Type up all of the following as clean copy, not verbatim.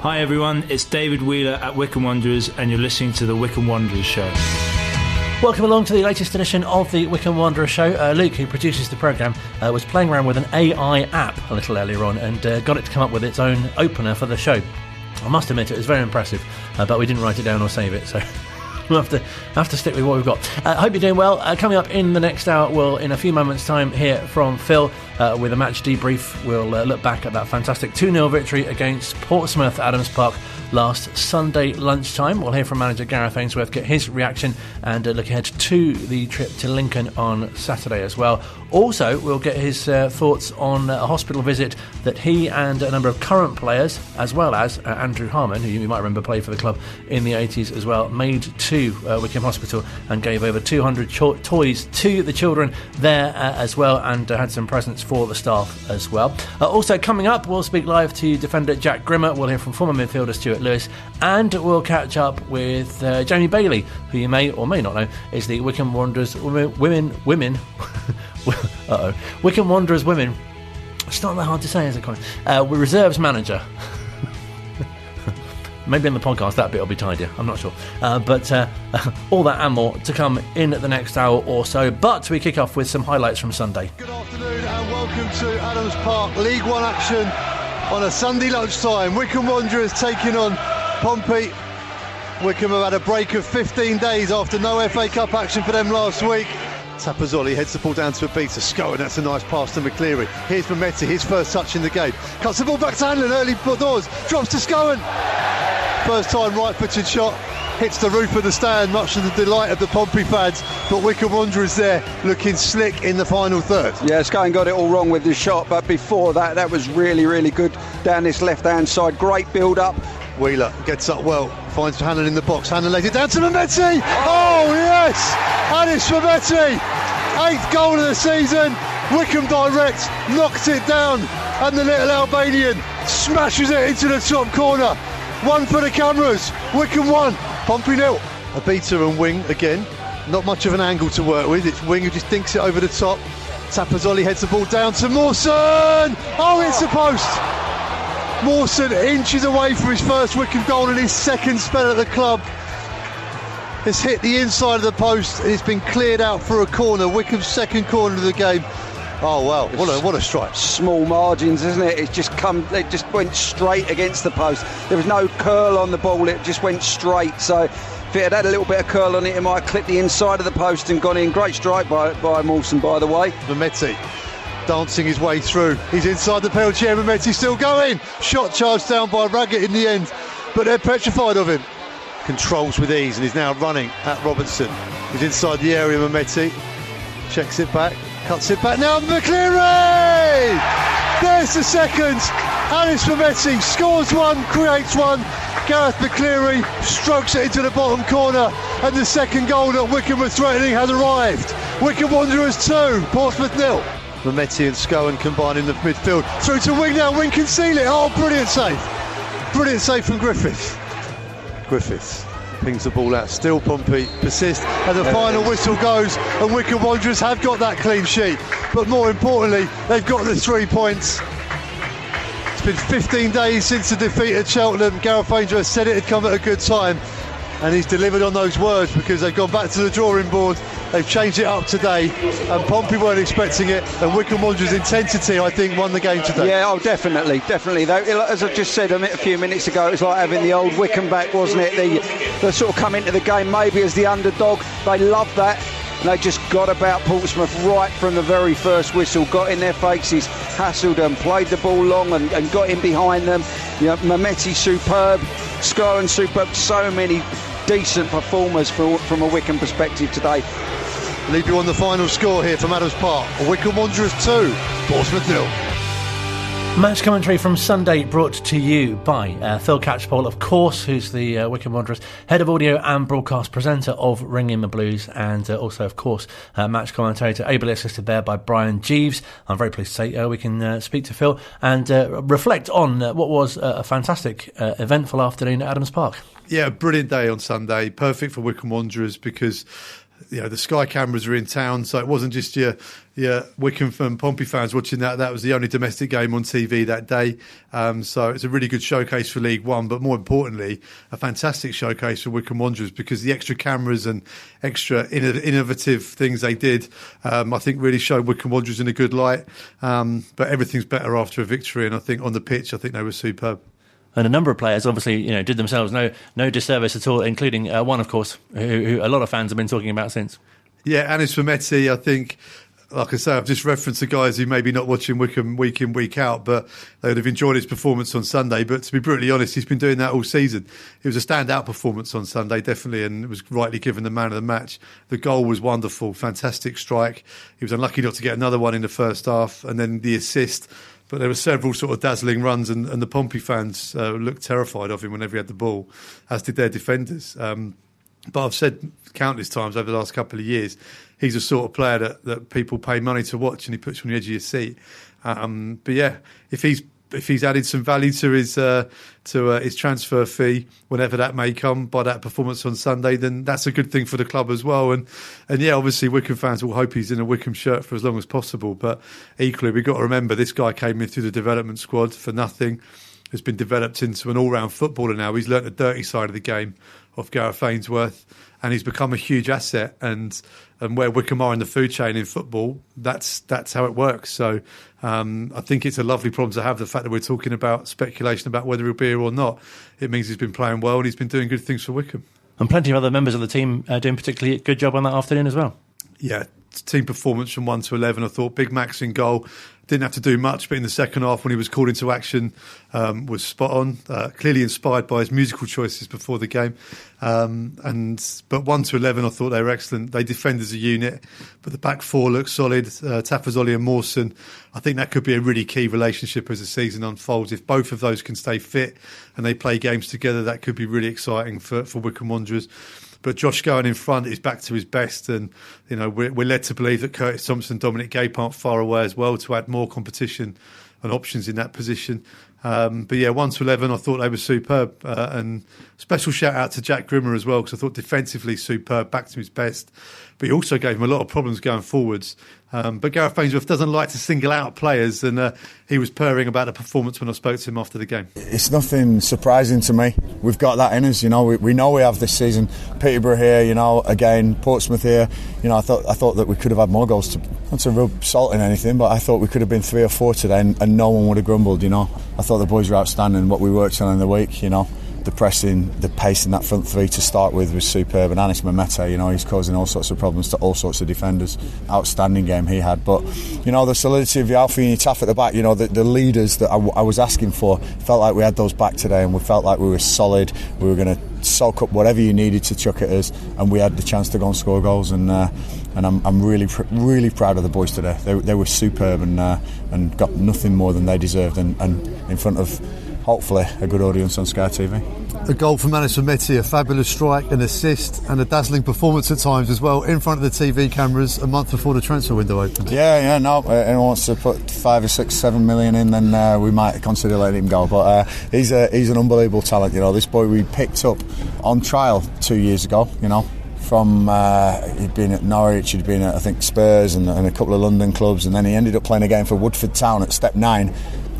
Hi everyone, it's David Wheeler at Wycombe Wanderers and you're listening to the Wycombe Wanderers Show. Welcome along to the latest edition of the Wycombe Wanderers Show. Luke, who produces the programme, was playing around with an AI app a little earlier on and got it to come up with its own opener for the show. I must admit it was very impressive, but we didn't write it down or save it, so we'll have to stick with what we've got. I hope you're doing well. Coming up in the next hour, we'll, in a few moments' time, hear from Phil with a match debrief. We'll look back at that fantastic 2-0 victory against Portsmouth at Adams Park last Sunday lunchtime. We'll hear from manager Gareth Ainsworth, get his reaction, and look ahead to the trip to Lincoln on Saturday as well. Also, we'll get his thoughts on a hospital visit that he and a number of current players, as well as Andrew Harmon, who you might remember played for the club in the 80s as well, made to Wycombe Hospital and gave over 200 toys to the children there as well, and had some presents for the staff as well. Also coming up, we'll speak live to defender Jack Grimmer. We'll hear from former midfielder Stuart Lewis, and we'll catch up with Jamie Bailey, who you may or may not know is the Wycombe Wanderers Women Wycombe Wanderers Women. It's not that hard to say, is it, Colin? We're reserves manager. Maybe on the podcast that bit will be tidier, I'm not sure. But all that and more to come in the next hour or so. But we kick off with some highlights from Sunday. Good afternoon and welcome to Adams Park. League One action on a Sunday lunchtime. Wycombe Wanderers taking on Pompey. Wycombe have had a break of 15 days after no FA Cup action for them last week. Tapazzoli heads the ball down to a beater. Scowen, that's a nice pass to McCleary. Here's Mametti, his first touch in the game. Cuts the ball back to Hanlon, early doors. Drops to Scowen. First time right-footed shot. Hits the roof of the stand, much to the delight of the Pompey fans. But Wycombe Wanderers there looking slick in the final third. Yeah, Scowen got it all wrong with the shot, but before that was really, really good down this left-hand side. Great build-up. Wheeler gets up well, finds Hanlon in the box. Hanlon lays it down to Mametti. Oh yes, Anis Mametti, 8th goal of the season. Wycombe direct knocks it down, and the little Albanian smashes it into the top corner. One for the cameras. Wycombe 1, Pompey 0. A beater and Wing again. Not much of an angle to work with. It's Wing who just dinks it over the top. Tapazzoli heads the ball down to Mawson. Oh, it's a post. Mawson inches away from his first Wycombe goal in his second spell at the club. It's hit the inside of the post and it's been cleared out for a corner. Wycombe's second corner of the game. Oh wow, what a strike. Small margins, isn't it? It just went straight against the post. There was no curl on the ball, it just went straight. So if it had had a little bit of curl on it, it might have clipped the inside of the post and gone in. Great strike by Mawson, by the way. Mametti dancing his way through. He's inside the penalty area. Mametti still going. Shot charged down by Raggett in the end, but they're petrified of him. Controls with ease and he's now running at Robertson. He's inside the area. Mametti checks it back, cuts it back now. McCleary! There's the second. Anis Mametti scores one, creates one. Gareth McCleary strokes it into the bottom corner, and the second goal that Wycombe were threatening has arrived. Wycombe Wanderers 2, Portsmouth 0. Mametti and Scowen combine in the midfield. Through to Wing now, Wing can seal it. Oh, brilliant save. Brilliant save from Griffiths. Griffiths pings the ball out. Still Pompey persist, and the final whistle goes, and Wycombe Wanderers have got that clean sheet. But more importantly, they've got the 3 points. It's been 15 days since the defeat at Cheltenham. Gareth Ainsworth said it had come at a good time, and he's delivered on those words because they've gone back to the drawing board. They've changed it up today, and Pompey weren't expecting it, and Wycombe Wanderers' intensity, I think, won the game today. Yeah, oh, definitely. Though, as I just said a few minutes ago, it was like having the old Wycombe back, wasn't it? They sort of come into the game maybe as the underdog. They loved that. And they just got about Portsmouth right from the very first whistle, got in their faces, hassled them, played the ball long and got in behind them. You know, Mametti superb, Scowen superb, so many decent performers from a Wycombe perspective today. Leave you on the final score here from Adams Park. Wycombe Wanderers 2, Portsmouth 0. Match commentary from Sunday brought to you by Phil Catchpole, of course, who's the Wycombe Wanderers head of audio and broadcast presenter of Ring in the Blues, and also, of course, match commentator, ably assisted there by Brian Jeeves. I'm very pleased to say we can speak to Phil and reflect on what was a fantastic, eventful afternoon at Adams Park. Yeah, a brilliant day on Sunday. Perfect for Wycombe Wanderers because the Sky cameras were in town, so it wasn't just your Wycombe and Pompey fans watching that. That was the only domestic game on TV that day. So it's a really good showcase for League One, but more importantly, a fantastic showcase for Wycombe Wanderers, because the extra cameras and extra innovative things they did, I think really showed Wycombe Wanderers in a good light. But everything's better after a victory, and I think on the pitch, I think they were superb. And a number of players obviously, did themselves no disservice at all, including one, of course, who a lot of fans have been talking about since. Yeah, Anis Vermetti, I think, like I say, I've just referenced the guys who maybe not watching Wycombe week in, week out, but they would have enjoyed his performance on Sunday. But to be brutally honest, he's been doing that all season. It was a standout performance on Sunday, definitely, and it was rightly given the man of the match. The goal was wonderful, fantastic strike. He was unlucky not to get another one in the first half, and then the assist. But there were several sort of dazzling runs, and the Pompey fans looked terrified of him whenever he had the ball, as did their defenders. But I've said countless times over the last couple of years, he's the sort of player that people pay money to watch, and he puts you on the edge of your seat. But yeah, if he's added some value to his transfer fee, whenever that may come, by that performance on Sunday, then that's a good thing for the club as well. And yeah, obviously Wycombe fans will hope he's in a Wycombe shirt for as long as possible. But equally, we've got to remember this guy came in through the development squad for nothing, has been developed into an all-round footballer now. He's learnt the dirty side of the game of Gareth Ainsworth, and he's become a huge asset. And where Wycombe are in the food chain in football, that's how it works. So I think it's a lovely problem to have, the fact that we're talking about speculation about whether he'll be here or not. It means he's been playing well and he's been doing good things for Wycombe. And plenty of other members of the team doing particularly good job on that afternoon as well. Yeah, team performance from 1 to 11, I thought. Big Max in goal. Didn't have to do much, but in the second half, when he was called into action, was spot on. Clearly inspired by his musical choices before the game. But 1 to 11, I thought they were excellent. They defend as a unit, but the back four looked solid. Tafazoli and Mawson, I think that could be a really key relationship as the season unfolds. If both of those can stay fit and they play games together, that could be really exciting for Wycombe Wanderers. But Josh going in front is back to his best, and we're led to believe that Curtis Thompson, Dominic Gape aren't far away as well to add more competition and options in that position. But yeah, 1 to 11, I thought they were superb, and special shout out to Jack Grimmer as well, because I thought defensively superb, back to his best. But he also gave him a lot of problems going forwards. But Gareth Ainsworth doesn't like to single out players, and he was purring about the performance when I spoke to him after the game. It's nothing surprising to me. We've got that in us, we know we have this season. Peterborough here, again, Portsmouth here. I thought that we could have had more goals. Not to rub salt in anything, but I thought we could have been 3 or 4 today, and no one would have grumbled. I thought the boys were outstanding. What we worked on in the week, the pressing, the pace in that front three to start with was superb. And Anis Vermetti, he's causing all sorts of problems to all sorts of defenders. Outstanding game he had. But, the solidity of Yalfi and Taff at the back, the leaders that I was asking for, felt like we had those back today, and we felt like we were solid. We were going to soak up whatever you needed to chuck at us, and we had the chance to go and score goals. And I'm really proud of the boys today. They were superb and got nothing more than they deserved, and in front of, hopefully, a good audience on Sky TV. A goal from Anis Vermetti, a fabulous strike, an assist, and a dazzling performance at times as well, in front of the TV cameras a month before the transfer window opens. No, anyone wants to put 5 or 6, 7 million in, then we might consider letting him go. But he's an unbelievable talent. This boy we picked up on trial 2 years ago. From he'd been at Norwich, he'd been at, I think, Spurs and a couple of London clubs, and then he ended up playing a game for Woodford Town at Step 9.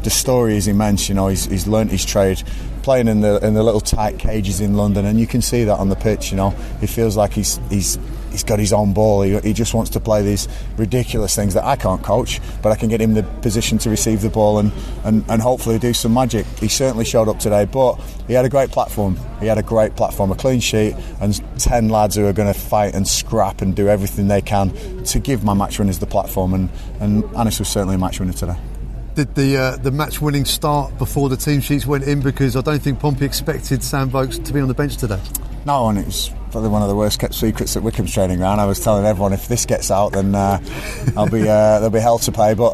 The story is immense. He's learnt his trade, playing in the little tight cages in London, and you can see that on the pitch. He feels like he's got his own ball. He just wants to play these ridiculous things that I can't coach, but I can get him the position to receive the ball and hopefully do some magic. He certainly showed up today, but he had a great platform. A clean sheet, and 10 lads who are going to fight and scrap and do everything they can to give my match winners the platform, and Anis was certainly a match winner today. Did the match-winning start before the team sheets went in? Because I don't think Pompey expected Sam Vokes to be on the bench today. No, and it was probably one of the worst kept secrets at Wycombe's training ground. I was telling everyone, if this gets out, then there'll be hell to pay. But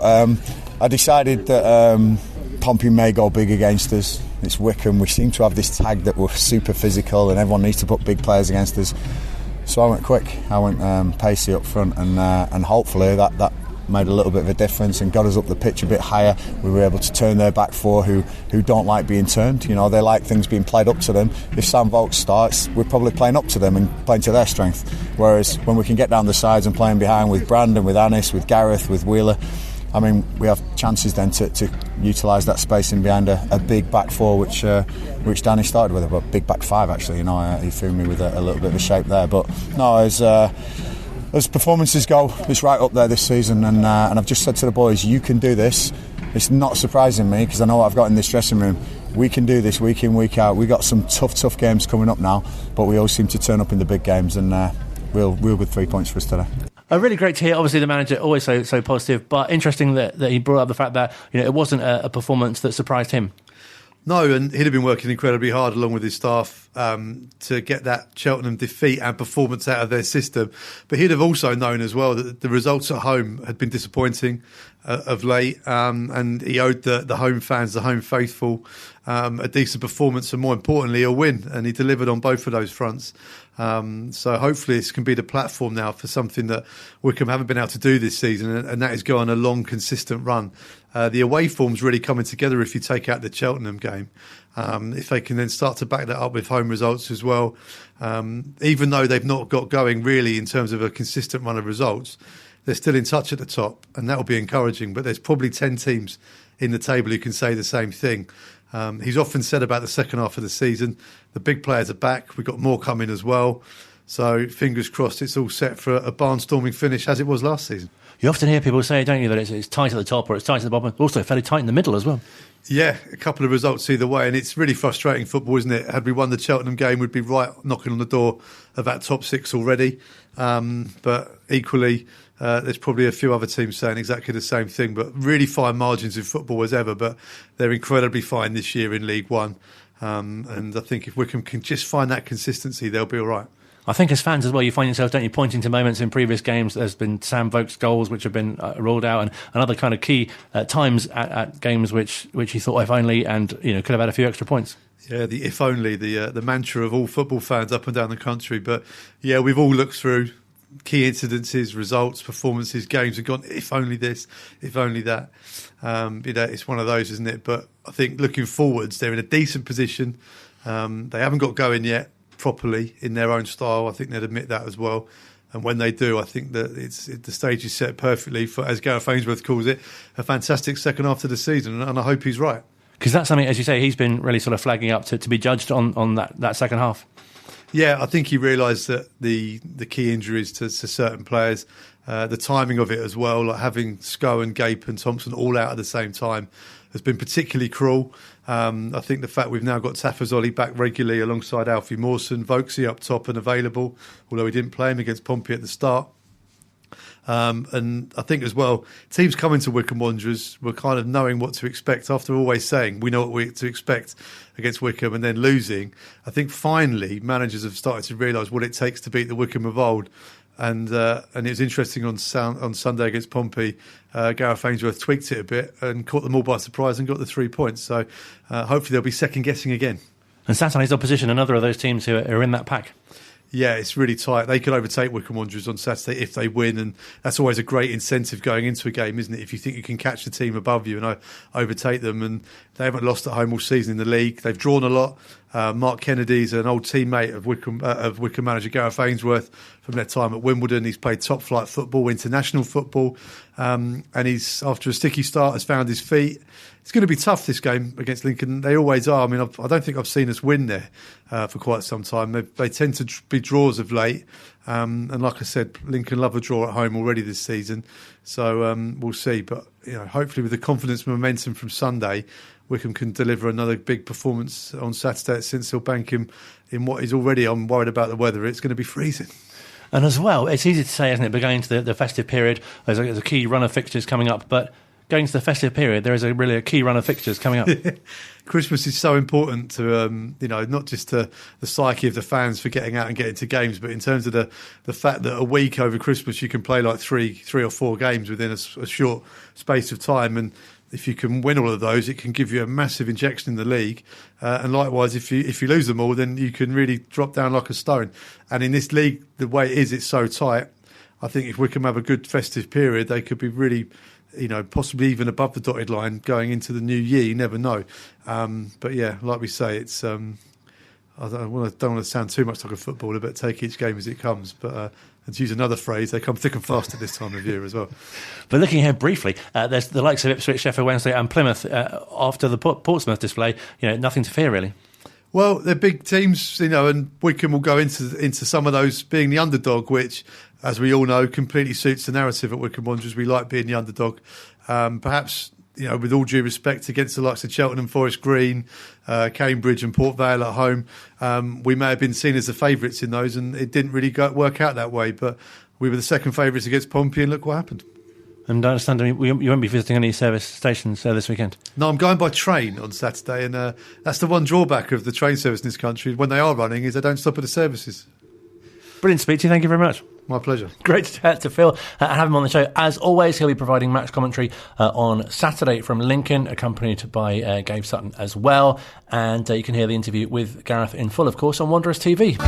I decided that Pompey may go big against us. It's Wycombe. We seem to have this tag that we're super physical, and everyone needs to put big players against us. So I went quick. I went pacey up front, and hopefully that made a little bit of a difference and got us up the pitch a bit higher. We were able to turn their back four who don't like being turned. You know, they like things being played up to them. If Sam Vokes starts, we're probably playing up to them and playing to their strength. Whereas when we can get down the sides and playing behind with Brandon, with Anis, with Gareth, with Wheeler, I mean, we have chances then to utilise that spacing behind a big back four, which Danny started with, a big back five actually. You know, he threw me with a little bit of a shape there. But no, as performances go, it's right up there this season, and I've just said to the boys, you can do this. It's not surprising me because I know what I've got in this dressing room. We can do this week in, week out. We've got some tough games coming up now, but we always seem to turn up in the big games, and we'll with 3 points for us today. Really great to hear. Obviously, the manager always so positive, but interesting that he brought up the fact that it wasn't a performance that surprised him. No, and he'd have been working incredibly hard along with his staff to get that Cheltenham defeat and performance out of their system. But he'd have also known as well that the results at home had been disappointing of late, and he owed the home fans, the home faithful, a decent performance and, more importantly, a win. And he delivered on both of those fronts. So hopefully this can be the platform now for something that Wycombe haven't been able to do this season, and that is go on a long, consistent run. The away form's really coming together if you take out the Cheltenham game. If they can then start to back that up with home results as well, even though they've not got going really in terms of a consistent run of results, they're still in touch at the top, and that will be encouraging. But there's probably 10 teams in the table who can say the same thing. He's often said about the second half of the season, the big players are back. We've got more coming as well. So fingers crossed it's all set for a barnstorming finish as it was last season. You often hear people say, don't you, that it's tight at the top or it's tight at the bottom, also fairly tight in the middle as well. Yeah, a couple of results either way, and it's really frustrating football, isn't it? Had we won the Cheltenham game, we'd be right knocking on the door of that top six already. But equally, there's probably a few other teams saying exactly the same thing, but really fine margins in football as ever, but they're incredibly fine this year in League One. And I think if Wycombe can just find that consistency, they'll be all right. I think as fans as well, you find yourselves, don't you, pointing to moments in previous games. There's been Sam Vokes goals which have been ruled out, and other kind of key times at games which you thought if only, and could have had a few extra points. Yeah, the if only, the mantra of all football fans up and down the country. But yeah, we've all looked through key incidences, results, performances, games, and gone, if only this, if only that. It's one of those, isn't it? But I think looking forwards, they're in a decent position. They haven't got going yet properly in their own style. I think they'd admit that as well. And when they do, I think that the stage is set perfectly for, as Gareth Ainsworth calls it, a fantastic second half of the season. And I hope he's right. Because that's something, as you say, he's been really sort of flagging up to be judged on that second half. Yeah, I think he realised that the key injuries to certain players, the timing of it as well, like having Scow and Gape and Thompson all out at the same time, has been particularly cruel. I think the fact we've now got Tafazoli back regularly alongside Alfie Mawson, Vokesy up top and available, although he didn't play him against Pompey at the start. And I think as well, teams coming to Wycombe Wanderers were kind of knowing what to expect after always saying we know what to expect against Wycombe and then losing. I think finally managers have started to realise what it takes to beat the Wycombe of old. And it was interesting on Sunday against Pompey. Gareth Ainsworth tweaked it a bit and caught them all by surprise and got the 3 points. So hopefully they'll be second guessing again. And Saturday's opposition, another of those teams who are in that pack. Yeah, it's really tight. They could overtake Wycombe Wanderers on Saturday if they win, and that's always a great incentive going into a game, isn't it? If you think you can catch the team above you and overtake them, and they haven't lost at home all season in the league. They've drawn a lot. Mark Kennedy's an old teammate of Wycombe manager Gareth Ainsworth from their time at Wimbledon. He's played top flight football, international football, and he's, after a sticky start, has found his feet. It's going to be tough, this game against Lincoln. They always are. I mean, I don't think I've seen us win there for quite some time. They tend to be draws of late. And like I said, Lincoln love a draw at home already this season. So we'll see. But hopefully with the confidence and momentum from Sunday, Wycombe can deliver another big performance on Saturday at Sincil Bank in what is already, I'm worried about the weather, it's going to be freezing. And as well, it's easy to say, isn't it, but going into the festive period, there's a key run of fixtures coming up, but going to the festive period, there is really a key run of fixtures coming up. Christmas is so important to, not just to the psyche of the fans for getting out and getting to games, but in terms of the fact that a week over Christmas you can play like three or four games within a short space of time. And if you can win all of those, it can give you a massive injection in the league. And likewise, if you lose them all, then you can really drop down like a stone. And in this league, the way it is, it's so tight. I think if Wycombe have a good festive period, they could be really, possibly even above the dotted line going into the new year. You never know. But yeah, like we say, it's I don't want to sound too much like a footballer, but take each game as it comes. But and to use another phrase, they come thick and fast at this time of year as well. But looking ahead briefly, there's the likes of Ipswich, Sheffield Wednesday and Plymouth after the Portsmouth display. Nothing to fear really. Well, they're big teams, and Wycombe will go into some of those being the underdog, which, as we all know, completely suits the narrative at Wycombe Wanderers. We like being the underdog. Perhaps, with all due respect, against the likes of Cheltenham, Forest Green, Cambridge and Port Vale at home, we may have been seen as the favourites in those, and it didn't really work out that way. But we were the second favourites against Pompey, and look what happened. And I understand you won't be visiting any service stations this weekend? No, I'm going by train on Saturday, and that's the one drawback of the train service in this country, when they are running, is they don't stop at the services. Brilliant to speak to you. Thank you very much. My pleasure. Great to chat to Phil and have him on the show. As always, he'll be providing match commentary on Saturday from Lincoln, accompanied by Gabe Sutton as well. And you can hear the interview with Gareth in full, of course, on Wanderers TV.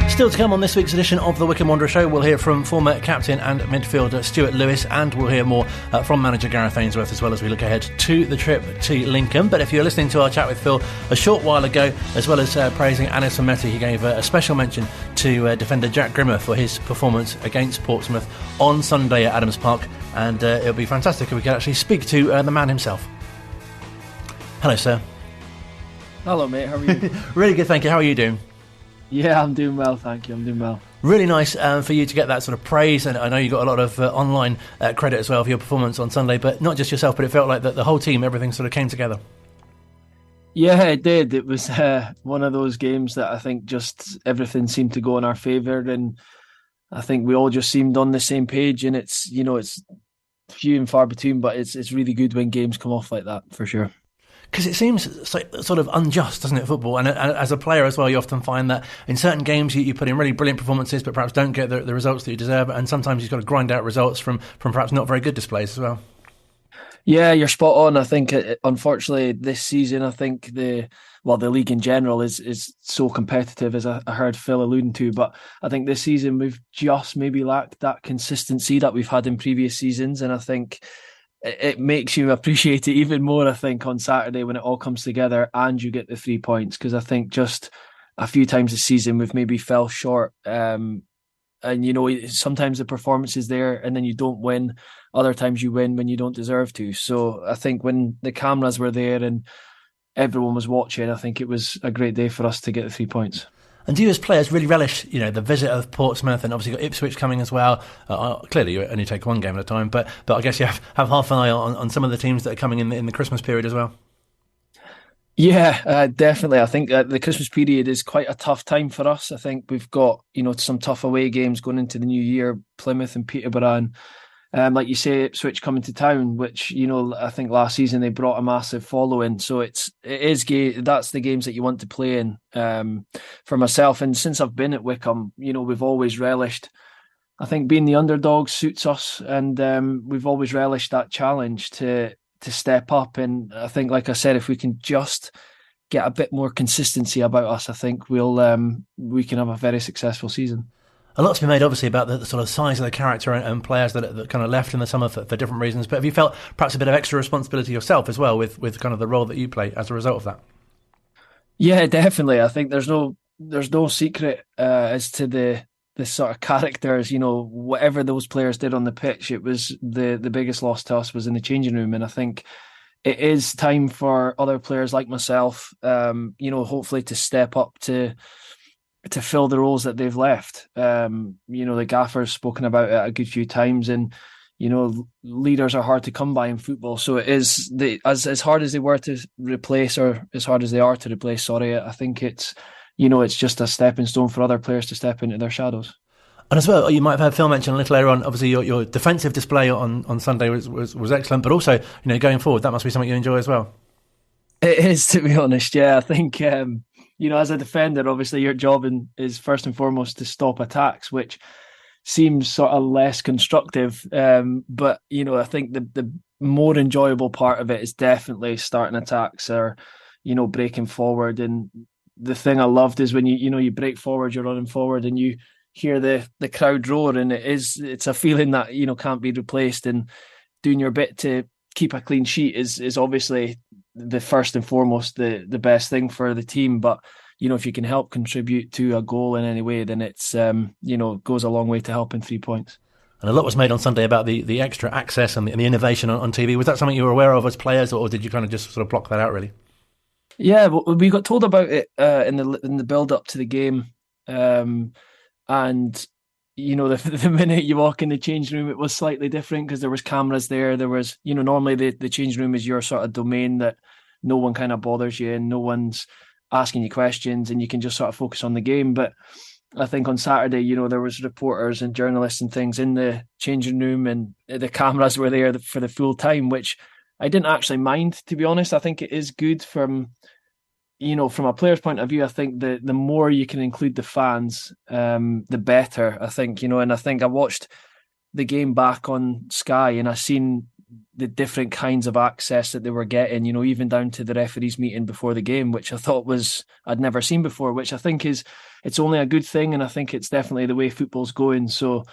Still to come on this week's edition of the Wycombe Wanderers Show, we'll hear from former captain and midfielder Stuart Lewis, and we'll hear more from manager Gareth Ainsworth as well as we look ahead to the trip to Lincoln. But if you're listening to our chat with Phil a short while ago, as well as praising Anis Mehmeti, he gave a special mention to defender Jack Grimmer for his performance against Portsmouth on Sunday at Adams Park, and it'll be fantastic if we can actually speak to the man himself. Hello, sir. Hello, mate. How are you? Really good, thank you. How are you doing? Yeah, I'm doing well, thank you. I'm doing well. Really nice for you to get that sort of praise, and I know you got a lot of online credit as well for your performance on Sunday, but not just yourself, but it felt like the whole team, everything sort of came together. Yeah, it did. It was one of those games that I think just everything seemed to go in our favour, and I think we all just seemed on the same page, and it's few and far between, but it's really good when games come off like that, for sure. Because it seems sort of unjust, doesn't it, football? And as a player as well, you often find that in certain games you put in really brilliant performances, but perhaps don't get the results that you deserve. And sometimes you've got to grind out results from perhaps not very good displays as well. Yeah, you're spot on. I think, unfortunately, this season, I think the league in general is so competitive, as I heard Phil alluding to. But I think this season we've just maybe lacked that consistency that we've had in previous seasons. And I think it makes you appreciate it even more, I think, on Saturday when it all comes together and you get the 3 points. Because I think just a few times this season we've maybe fell short. And, sometimes the performance is there and then you don't win. Other times you win when you don't deserve to. So I think when the cameras were there and everyone was watching, I think it was a great day for us to get the 3 points. And do you as players really relish, the visit of Portsmouth, and obviously got Ipswich coming as well? Clearly you only take one game at a time, but I guess you have half an eye on some of the teams that are coming in the Christmas period as well. Yeah, definitely. I think the Christmas period is quite a tough time for us. I think we've got, some tough away games going into the new year, Plymouth and Peterborough. And like you say, Ipswich coming to town, which, I think last season they brought a massive following. So that's the games that you want to play in. For myself, and since I've been at Wycombe, we've always relished, I think being the underdog suits us, and we've always relished that challenge to step up. And I think, like I said, if we can just get a bit more consistency about us, I think we can have a very successful season. A lot to be made, obviously, about the sort of size of the character and players that kind of left in the summer for different reasons. But have you felt perhaps a bit of extra responsibility yourself as well with kind of the role that you play as a result of that? Yeah, definitely. I think there's no secret as to the sort of characters. Whatever those players did on the pitch, it was the biggest loss to us was in the changing room. And I think it is time for other players like myself, hopefully to step up to fill the roles that they've left. The gaffer's spoken about it a good few times, and leaders are hard to come by in football. So it is as hard as they were to replace, or as hard as they are to replace. Sorry, I think it's just a stepping stone for other players to step into their shadows. And as well, you might have heard Phil mention a little earlier on, obviously your defensive display on Sunday was excellent, but also going forward, that must be something you enjoy as well. It is, to be honest. Yeah, I think. As a defender, obviously your job is first and foremost to stop attacks, which seems sort of less constructive. But I think the more enjoyable part of it is definitely starting attacks or, breaking forward. And the thing I loved is when you break forward, you're running forward and you hear the crowd roar, and it's a feeling that, you know, can't be replaced. And doing your bit to keep a clean sheet is obviously the first and foremost the best thing for the team. But, you know, if you can help contribute to a goal in any way, then it's you know, goes a long way to helping 3 points. And a lot was made on Sunday about the extra access and the innovation on TV. Was that something you were aware of as players, or did you kind of just sort of block that out, really? Yeah, we got told about it in the build up to the game, and you know, the minute you walk in the change room, it was slightly different because there was cameras there. There was, you know, normally the change room is your sort of domain that no one kind of bothers you and no one's asking you questions, and you can just sort of focus on the game. But I think on Saturday, you know, there was reporters and journalists and things in the changing room, and the cameras were there for the full time, which I didn't actually mind, to be honest. I think it is good from a player's point of view. I think the more you can include the fans, the better, I think, you know. And I think I watched the game back on Sky, and I seen the different kinds of access that they were getting, you know, even down to the referees meeting before the game, which I thought I'd never seen before, which I think it's only a good thing. And I think it's definitely the way football's going. So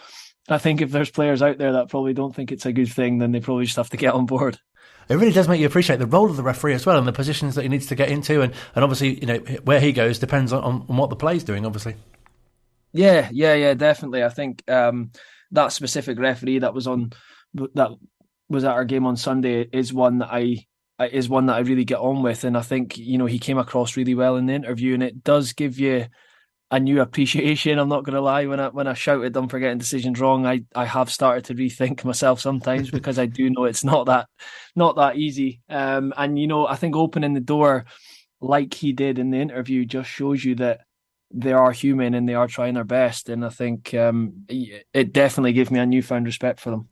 I think if there's players out there that probably don't think it's a good thing, then they probably just have to get on board. It really does make you appreciate the role of the referee as well, and the positions that he needs to get into, and obviously, you know, where he goes depends on what the play's doing, obviously. Yeah, definitely. I think that specific referee that was at our game on Sunday is one that I really get on with, and I think, you know, he came across really well in the interview, and it does give you a new appreciation. I'm not going to lie, when I shouted them for getting decisions wrong, I have started to rethink myself sometimes because I do know it's not that easy. And, you know, I think opening the door like he did in the interview just shows you that they are human and they are trying their best. And I think it definitely gave me a newfound respect for them.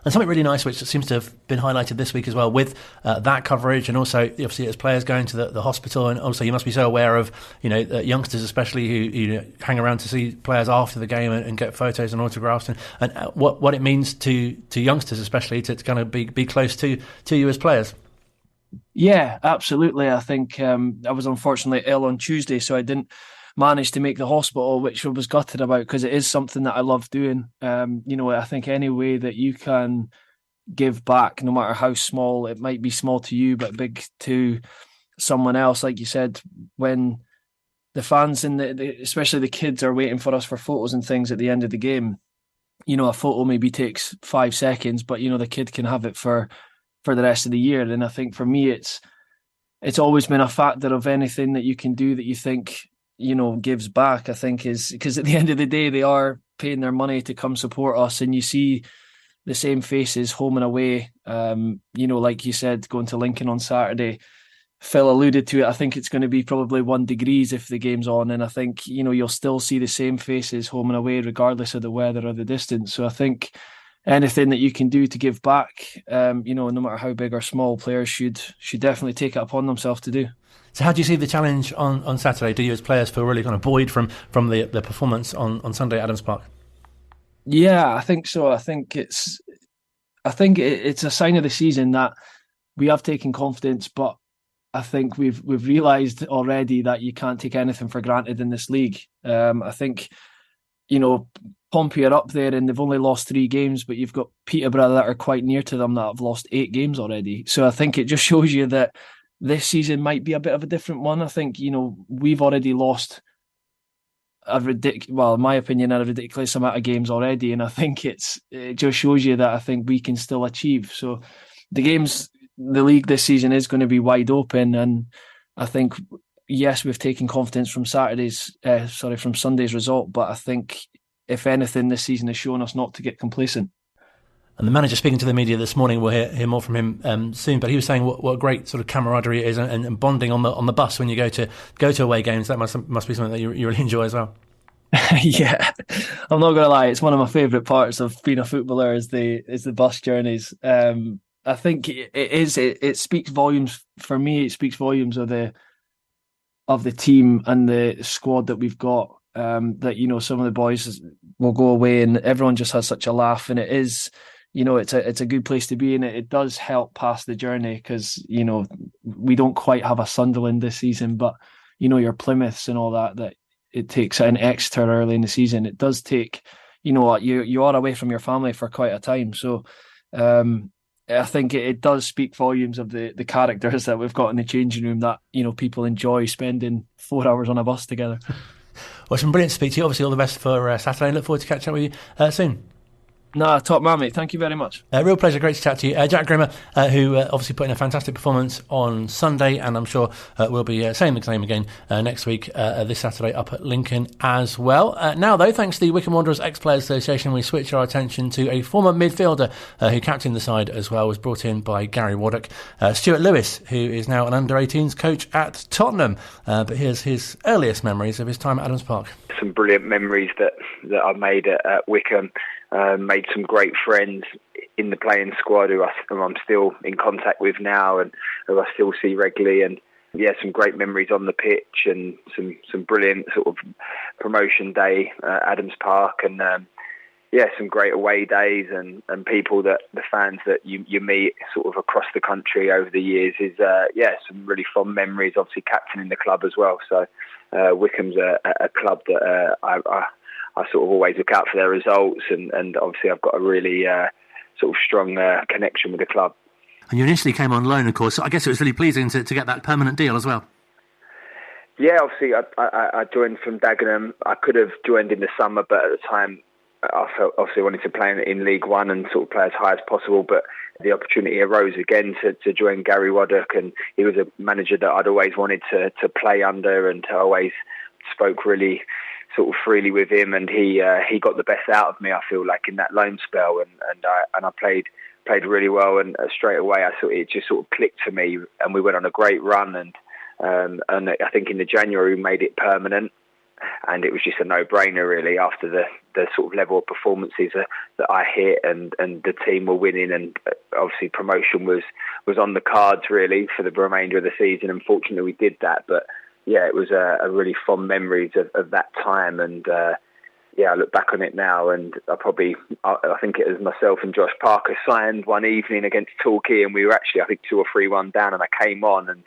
And something really nice, which seems to have been highlighted this week as well, with that coverage, and also obviously as players going to the hospital, and also you must be so aware of, you know, youngsters especially who, you know, hang around to see players after the game and get photos and autographs, and what it means to youngsters especially to kind of be close to you as players. Yeah, absolutely. I think I was unfortunately ill on Tuesday, so I didn't managed to make the hospital, which I was gutted about because it is something that I love doing. You know, I think any way that you can give back, no matter how small, it might be small to you, but big to someone else. Like you said, when the fans and especially the kids are waiting for us for photos and things at the end of the game, you know, a photo maybe takes 5 seconds, but, you know, the kid can have it for the rest of the year. And I think for me, it's always been a factor of anything that you can do that you think, you know, gives back, I think, is because at the end of the day, they are paying their money to come support us, and you see the same faces home and away. You know, like you said, going to Lincoln on Saturday, Phil alluded to it. I think it's going to be probably 1 degree if the game's on, and I think, you know, you'll still see the same faces home and away, regardless of the weather or the distance. So I think anything that you can do to give back, you know, no matter how big or small, players should definitely take it upon themselves to do. So how do you see the challenge on Saturday? Do you as players feel really kind of buoyed from the performance on Sunday at Adams Park? Yeah, I think so. I think it's a sign of the season that we have taken confidence, but I think we've realised already that you can't take anything for granted in this league. I think, you know, Pompey are up there and they've only lost 3 games, but you've got Peterborough that are quite near to them that have lost 8 games already. So I think it just shows you that this season might be a bit of a different one. I think, you know, we've already lost in my opinion, a ridiculous amount of games already, and I think it just shows you that I think we can still achieve. So the league this season is going to be wide open, and I think, yes, we've taken confidence from from Sunday's result, but I think if anything, this season has shown us not to get complacent. And the manager speaking to the media this morning, we'll hear more from him soon. But he was saying what great sort of camaraderie it is, and bonding on the bus when you go to away games. That must be something that you really enjoy as well. Yeah, I'm not going to lie. It's one of my favourite parts of being a footballer is the bus journeys. I think it speaks volumes for me. It speaks volumes of the team and the squad that we've got. That, you know, some of the boys will go away and everyone just has such a laugh, and it is. You know, it's a good place to be, and it does help pass the journey because, you know, we don't quite have a Sunderland this season, but, you know, your Plymouths and all that it takes an extra early in the season. It does take, you know what, you are away from your family for quite a time. So I think it does speak volumes of the characters that we've got in the changing room, that, you know, people enjoy spending 4 hours on a bus together. Well, it's been brilliant to speak to you. Obviously, all the best for Saturday. Look forward to catching up with you soon. Nah, top man, mate. Thank you very much. Real pleasure. Great to chat to you. Jack Grimmer, who obviously put in a fantastic performance on Sunday, and I'm sure will be saying the same again next week, this Saturday up at Lincoln as well. Now, though, thanks to the Wycombe Wanderers Ex-Players Association, we switch our attention to a former midfielder who captained the side as well, was brought in by Gary Waddock, Stuart Lewis, who is now an under-18s coach at Tottenham. But here's his earliest memories of his time at Adams Park. Some brilliant memories that I made at Wycombe. Made some great friends in the playing squad who I'm still in contact with now and who I still see regularly, and some great memories on the pitch and some brilliant sort of promotion day at Adams Park, and some great away days and people that the fans that you meet sort of across the country over the years is some really fond memories. Obviously captaining the club as well, so Wycombe's a club that I sort of always look out for their results, and obviously I've got a really sort of strong connection with the club. And you initially came on loan, of course, so I guess it was really pleasing to get that permanent deal as well. Yeah, obviously I joined from Dagenham. I could have joined in the summer, but at the time I felt obviously wanted to play in League One and sort of play as high as possible, but the opportunity arose again to join Gary Waddock, and he was a manager that I'd always wanted to play under, and I always spoke really sort of freely with him, and he got the best out of me, I feel like, in that loan spell, and I played really well, and straight away it just sort of clicked for me, and we went on a great run, and I think in the January we made it permanent, and it was just a no-brainer really after the sort of level of performances that I hit, and the team were winning, and obviously promotion was on the cards really for the remainder of the season. Unfortunately we did that, but it was a really fond memories of that time, and I look back on it now, and I think it was myself and Josh Parker signed one evening against Torquay, and we were actually I think 2 or 3-1 down, and I came on and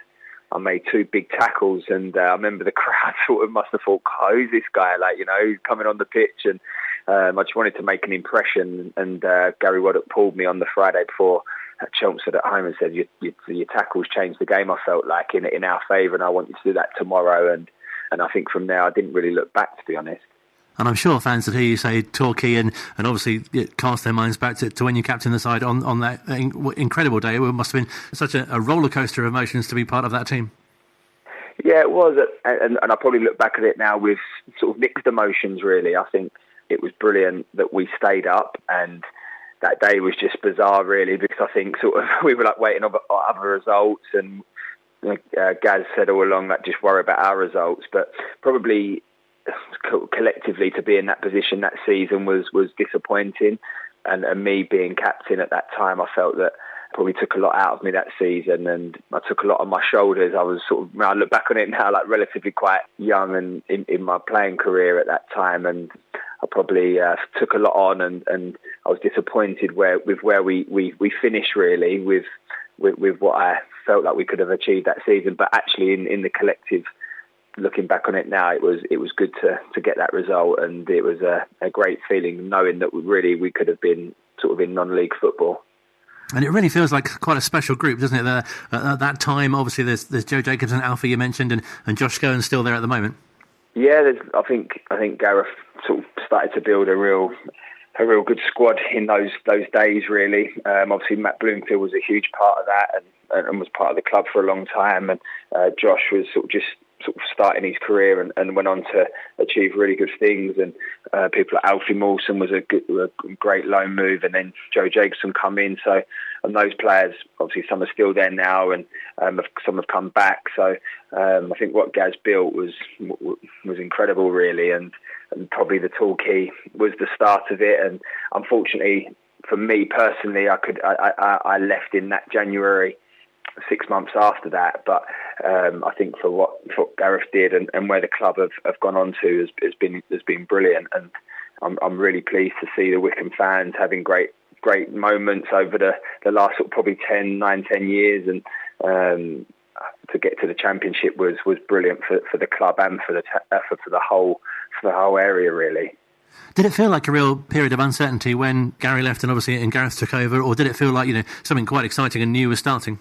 I made 2 big tackles, and I remember the crowd sort of must have thought, oh, who's this guy, like, you know, who's coming on the pitch, and I just wanted to make an impression, and Gary Waddock pulled me on the Friday before at Chelmsford at home and said, your tackles changed the game, I felt like, in our favour, and I want you to do that tomorrow, and I think from there I didn't really look back, to be honest. And I'm sure fans that hear you say Torquay and obviously cast their minds back to when you captained the side on that incredible day. It must have been such a roller coaster of emotions to be part of that team. Yeah, it was, and I probably look back at it now with sort of mixed emotions, really. I think it was brilliant that we stayed up, and that day was just bizarre, really, because I think sort of we were like waiting on other results, and Gaz said all along that just worry about our results, but probably collectively to be in that position that season was disappointing, and me being captain at that time, I felt that probably took a lot out of me that season, and I took a lot on my shoulders. I was sort of, I look back on it now, like relatively quite young and in my playing career at that time, and I probably took a lot on, and I was disappointed with where we finished really with what I felt like we could have achieved that season. But actually in the collective, looking back on it now, it was good to get that result, and it was a great feeling knowing that we could have been sort of in non-league football. And it really feels like quite a special group, doesn't it? At that time, obviously, there's Joe Jacobs and Alfie you mentioned, and Josh Scowen's still there at the moment. Yeah, I think Gareth sort of started to build a real good squad in those days, really. Obviously, Matt Bloomfield was a huge part of that, and was part of the club for a long time. And Josh was sort of starting his career and went on to achieve really good things. And people like Alfie Mawson was a great loan move, and then Joe Jacobson come in. So, and those players, obviously, some are still there now, and some have come back. So, I think what Gaz built was incredible, really, and probably the Torquay was the start of it. And unfortunately, for me personally, I left in that January, 6 months after that, but I think for what Gareth did and where the club have gone on to has been brilliant, and I'm really pleased to see the Wycombe fans having great moments over the last sort of probably 10 years, and to get to the Championship was brilliant for the club and for the whole area, really. Did it feel like a real period of uncertainty when Gary left and Gareth took over, or did it feel like something quite exciting and new was starting?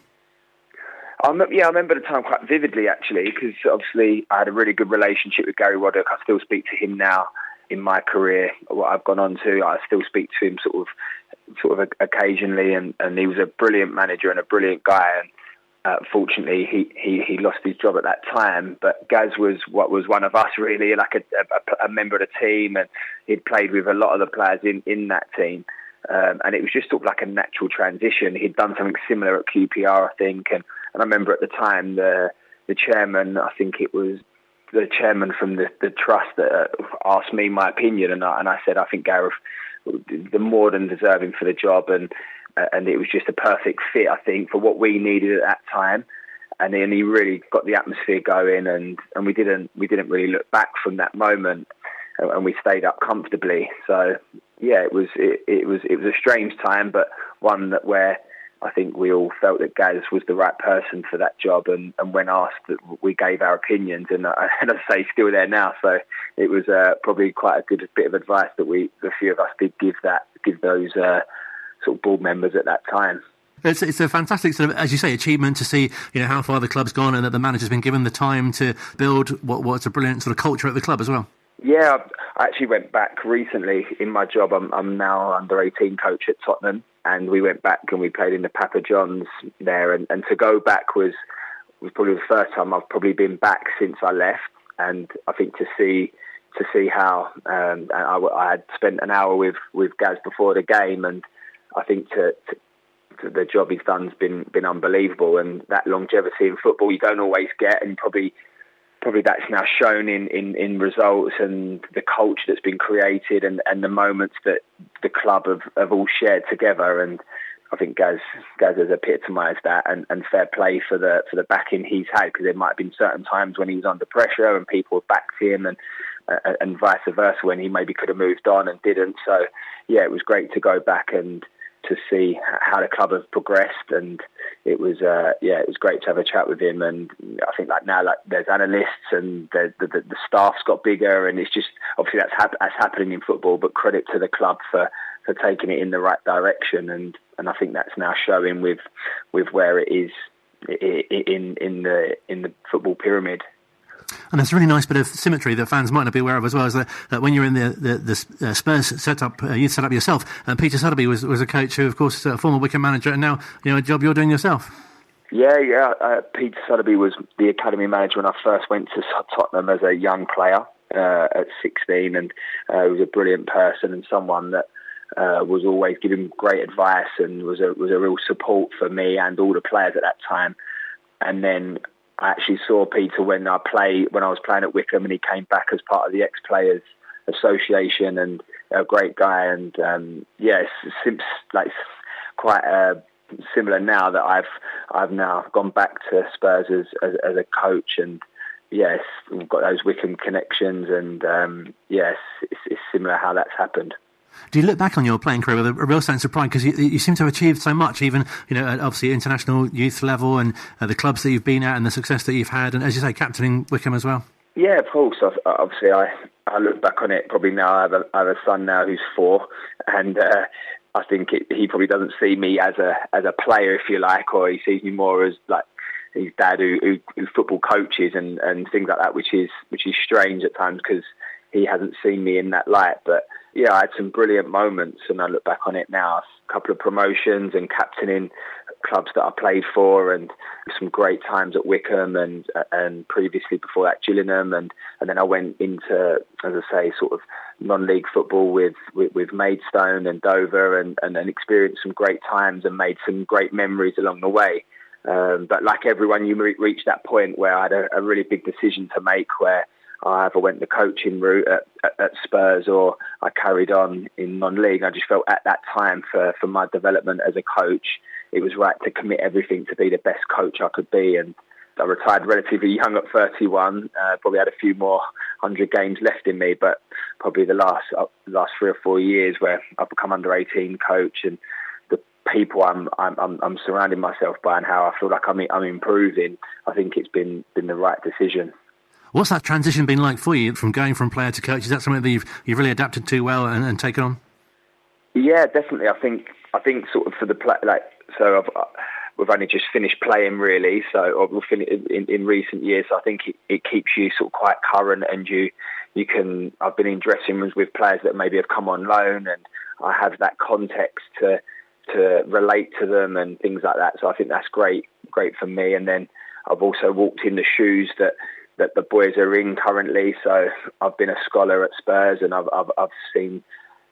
I remember the time quite vividly, actually, because obviously I had a really good relationship with Gary Roddick. I still speak to him now in my career, what I've gone on to. I still speak to him sort of occasionally, and he was a brilliant manager and a brilliant guy. And fortunately, he lost his job at that time. But Gaz was one of us, really, like a member of the team, and he'd played with a lot of the players in that team. And it was just sort of like a natural transition. He'd done something similar at QPR, I think, and I remember at the time the chairman, I think it was the chairman from the trust that asked me my opinion, and I said I think Gareth the more than deserving for the job, and it was just a perfect fit, I think, for what we needed at that time. And then he really got the atmosphere going, and we didn't really look back from that moment, and we stayed up comfortably. So yeah, it was a strange time, but one where I think we all felt that Gaz was the right person for that job, and when asked, we gave our opinions, and I say still there now. So it was probably quite a good bit of advice that the few of us did give those sort of board members at that time. It's a fantastic sort of, as you say, achievement to see how far the club's gone, and that the manager's been given the time to build what's a brilliant sort of culture at the club as well. Yeah, I actually went back recently in my job. I'm now under 18 coach at Tottenham, and we went back and we played in the Papa John's there, and to go back was probably the first time I've probably been back since I left. And I think to see how I had spent an hour with Gaz before the game, and I think to the job he's done's been unbelievable, and that longevity in football you don't always get, and probably that's now shown in results and the culture that's been created and the moments that the club have all shared together. And I think Gaz has epitomised that, and fair play for the backing he's had, because there might have been certain times when he was under pressure and people backed him, and vice versa when he maybe could have moved on and didn't. So yeah, it was great to go back and to see how the club have progressed, and it was great to have a chat with him. And I think now there's analysts, and the staff's got bigger, and it's just obviously that's happening in football, but credit to the club for taking it in the right direction, and I think that's now showing with where it is in the football pyramid. And there's a really nice bit of symmetry that fans might not be aware of as well, is that when you're in the Spurs setup, you'd set up yourself. And Peter Sotheby was a coach who, of course, is a former Wycombe manager, and now a job you're doing yourself. Yeah. Peter Sotheby was the academy manager when I first went to Tottenham as a young player at 16, and he was a brilliant person and someone that was always giving great advice and was a real support for me and all the players at that time. And then I actually saw Peter when I was playing at Wycombe, and he came back as part of the ex-players association, and a great guy. And it's like quite similar now that I've now gone back to Spurs as a coach, and yes, we've got those Wycombe connections, and yes, it's similar how that's happened. Do you look back on your playing career with a real sense of pride, because you seem to have achieved so much, even at obviously international youth level, and the clubs that you've been at and the success that you've had, and as you say, captaining Wycombe as well? Yeah, of course. Obviously, I look back on it probably now. I have a son now who's 4, and I think he probably doesn't see me as a player, if you like, or he sees me more as like his dad who football coaches and things like that, which is strange at times because he hasn't seen me in that light. But yeah, I had some brilliant moments, and I look back on it now. A couple of promotions and captaining clubs that I played for, and some great times at Wycombe and previously before that Gillingham, and then I went into, as I say, sort of non-league football with Maidstone and Dover, and experienced some great times and made some great memories along the way. But like everyone, you reach that point where I had a really big decision to make, where I either went the coaching route at Spurs or I carried on in non-league. I just felt at that time for my development as a coach, it was right to commit everything to be the best coach I could be. And I retired relatively young at 31, probably had a few more 100 games left in me, but probably the last 3 or 4 years where I've become under 18 coach, and the people I'm surrounding myself by and how I feel like I'm improving, I think it's been the right decision. What's that transition been like for you from going from player to coach? Is that something that you've really adapted to well and taken on? Yeah, definitely. I think sort of for the play, we've only just finished playing really, so we'll finish in recent years. So I think it keeps you sort of quite current, and you can. I've been in dressing rooms with players that maybe have come on loan, and I have that context to relate to them and things like that. So I think that's great for me. And then I've also walked in the shoes that the boys are in currently. So I've been a scholar at Spurs, and I've seen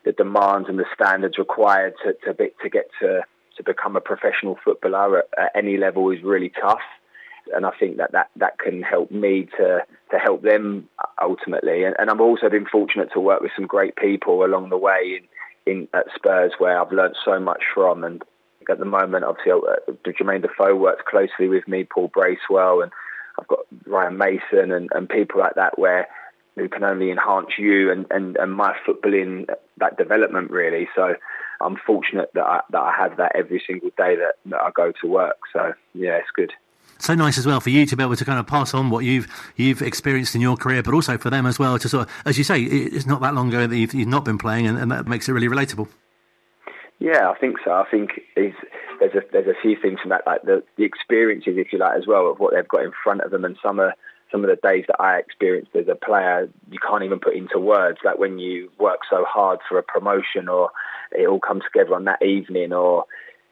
the demands and the standards required to get to become a professional footballer at any level is really tough. And I think that can help me to help them ultimately. And I've also been fortunate to work with some great people along the way at Spurs, where I've learnt so much from. And at the moment, obviously, Jermaine Defoe works closely with me, Paul Bracewell, and I've got Ryan Mason and people like that who can only enhance you and my footballing, that development really. So I'm fortunate that I have that every single day that I go to work. So yeah, it's good. So nice as well for you to be able to kind of pass on what you've experienced in your career, but also for them as well to sort of, as you say, it's not that long ago that you've not been playing, and that makes it really relatable. Yeah, I think so. I think there's a few things from that, like the experiences, if you like, as well, of what they've got in front of them, and some of the days that I experienced as a player, you can't even put into words. Like when you work so hard for a promotion, or it all comes together on that evening, or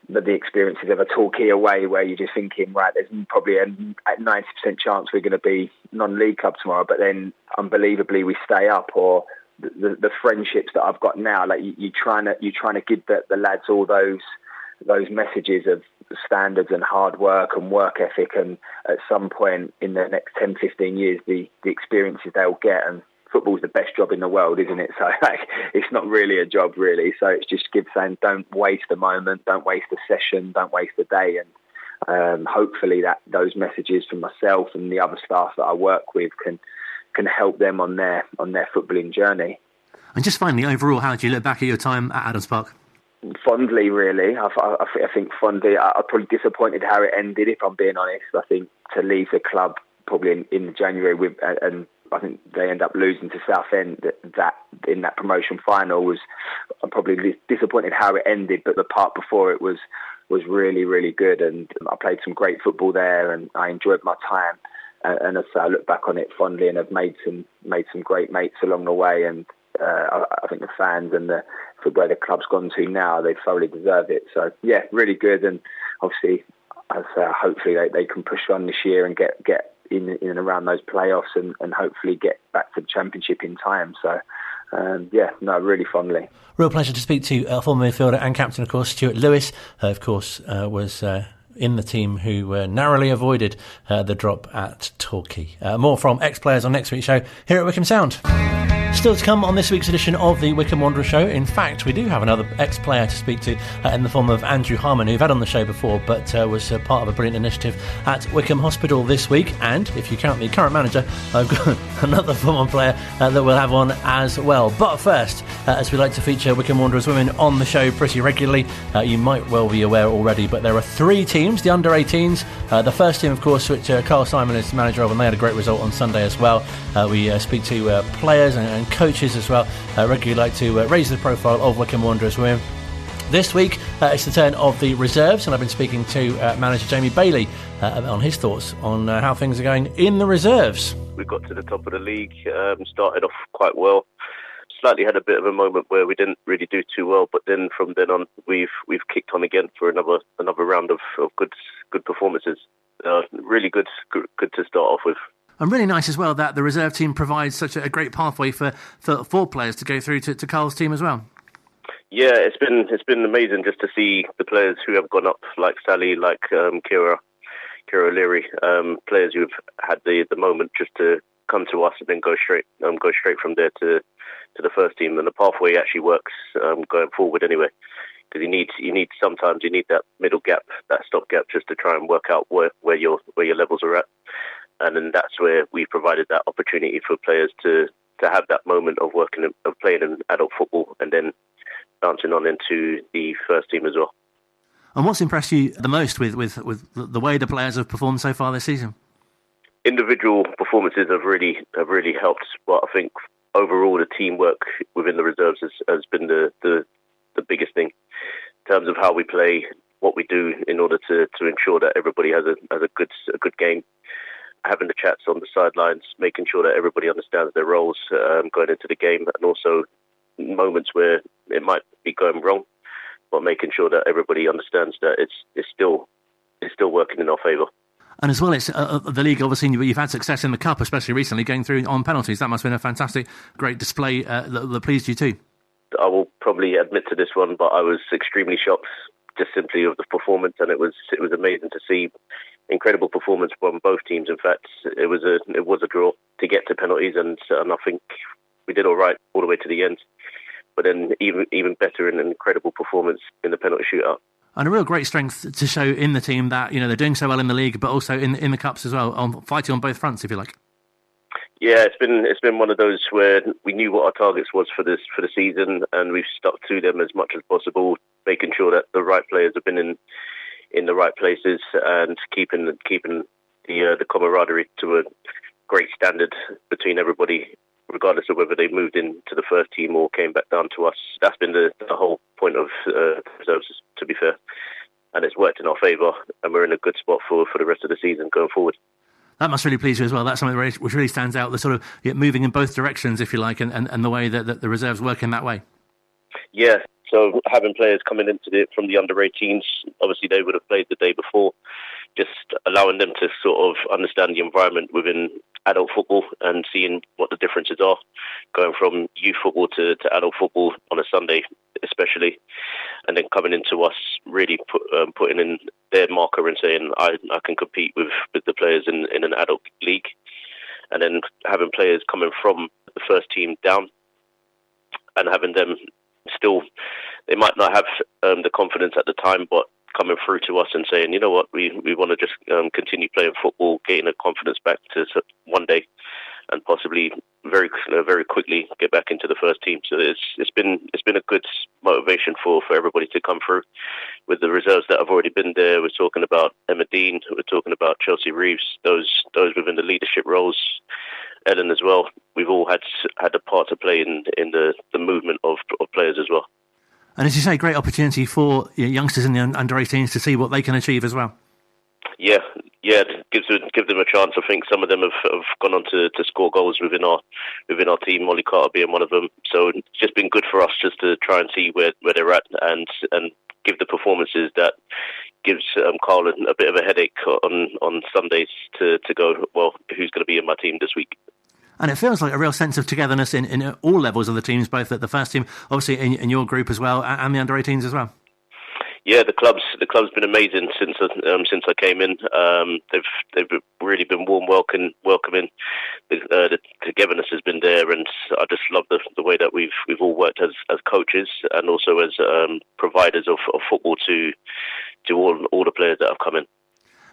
the experiences of a Torquay away where you're just thinking, right, there's probably a 90% chance we're going to be non-league club tomorrow, but then unbelievably we stay up. Or the friendships that I've got now, like you're trying to give the lads all those messages of standards and hard work and work ethic, and at some point in the next 10-15 years the experiences they'll get. And football's the best job in the world, isn't it? So it's not really a job really. So it's just saying, don't waste a moment, don't waste a session, don't waste a day. And hopefully those messages from myself and the other staff that I work with can help them on their footballing journey. And just finally, overall, how do you look back at your time at Adams Park? Fondly, really. I think fondly. I'm probably disappointed how it ended, if I'm being honest. I think to leave the club probably in January and I think they end up losing to Southend that in that promotion final I'm probably disappointed how it ended, but the part before it was really, really good, and I played some great football there and I enjoyed my time. And as I look back on it fondly, and have made some great mates along the way, and I think the fans and for where the club's gone to now, they thoroughly deserve it. So yeah, really good, and obviously hopefully they can push on this year and get in and around those playoffs and hopefully get back to the Championship in time. So really fondly. Real pleasure to speak to former midfielder and captain, of course, Stuart Lewis, of course, was in the team who narrowly avoided the drop at Torquay. More from ex-players on next week's show here at Wycombe Sound. Still to come on this week's edition of the Wycombe Wanderers Show. In fact, we do have another ex-player to speak to in the form of Andrew Harmon, who we've had on the show before, but was part of a brilliant initiative at Wycombe Hospital this week. And if you count the current manager, I've got another former player that we'll have on as well. But first, as we like to feature Wycombe Wanderers Women on the show pretty regularly, you might well be aware already, but there are 3 teams, the under-18s. The first team, of course, which Carl Simon is the manager of, and they had a great result on Sunday as well. We speak to players and coaches as well, regularly like to raise the profile of Wycombe Wanderers Women. This week it's the turn of the reserves, and I've been speaking to manager Jamie Bailey on his thoughts on how things are going in the reserves. We got to the top of the league, started off quite well, slightly had a bit of a moment where we didn't really do too well, but then from then on we've kicked on again for another round of good performances. Really good to start off with. And really nice as well that the reserve team provides such a great pathway for players to go through to Carl's team as well. Yeah, it's been amazing just to see the players who have gone up, like Sally, like Kira Leary, players who've had the moment just to come to us and then go straight from there to the first team. And the pathway actually works going forward anyway, because you need sometimes that middle gap, that stop gap, just to try and work out where your levels are at. And then that's where we provided that opportunity for players to have that moment of playing in adult football and then bouncing on into the first team as well. And what's impressed you the most with the way the players have performed so far this season? individual performances have really helped, but I think overall the teamwork within the reserves has been the biggest thing in terms of how we play, what we do in order to ensure that everybody has a good game. Having the chats on the sidelines, making sure that everybody understands their roles going into the game, and also moments where it might be going wrong, but making sure that everybody understands that it's still working in our favour. And as well, it's the league, obviously, you've had success in the Cup, especially recently, going through on penalties. That must have been a fantastic, great display that pleased you too. I will probably admit to this one, but I was extremely shocked just simply of the performance, and it was amazing to see. Incredible performance from both teams. In fact, it was a draw to get to penalties, and I think we did all right all the way to the end. But then even better, an incredible performance in the penalty shootout. And a real great strength to show in the team that, you know, they're doing so well in the league, but also in the cups as well, fighting on both fronts, if you like. Yeah, it's been one of those where we knew what our targets was for the season, and we've stuck to them as much as possible, making sure that the right players have been in the right places and keeping the camaraderie to a great standard between everybody, regardless of whether they moved into the first team or came back down to us. That's been the whole point of reserves, to be fair. And it's worked in our favour, and we're in a good spot for the rest of the season going forward. That must really please you as well. That's something which really stands out, the sort of moving in both directions, if you like, and the way that the reserves work in that way. Yeah, so having players coming from the under-18s, obviously they would have played the day before, just allowing them to sort of understand the environment within adult football and seeing what the differences are, going from youth football to adult football on a Sunday especially, and then coming into us really putting in their marker and saying, I can compete with the players in an adult league, and then having players coming from the first team down and having them still, they might not have the confidence at the time, but coming through to us and saying, you know what, we want to just continue playing football, getting a confidence back to one day, and possibly very quickly get back into the first team. So it's been a good motivation for everybody to come through. With the reserves that have already been there, we're talking about Emma Dean, we're talking about Chelsea Reeves, those within the leadership roles, Ellen as well. We've all had a part to play in the movement of players as well. And as you say, great opportunity for youngsters in the under-18s to see what they can achieve as well. Yeah, give them a chance. I think some of them have gone on to score goals within our team, Molly Carter being one of them. So it's just been good for us just to try and see where they're at and give the performances that gives Colin a bit of a headache on Sundays to go, well, who's going to be in my team this week? And it feels like a real sense of togetherness in all levels of the teams, both at the first team, obviously in your group as well, and the under-18s as well. Yeah, the club's been amazing since I came in. They've really been warm welcoming. The togetherness has been there, and I just love the way that we've all worked as coaches and also as providers of football to all the players that have come in.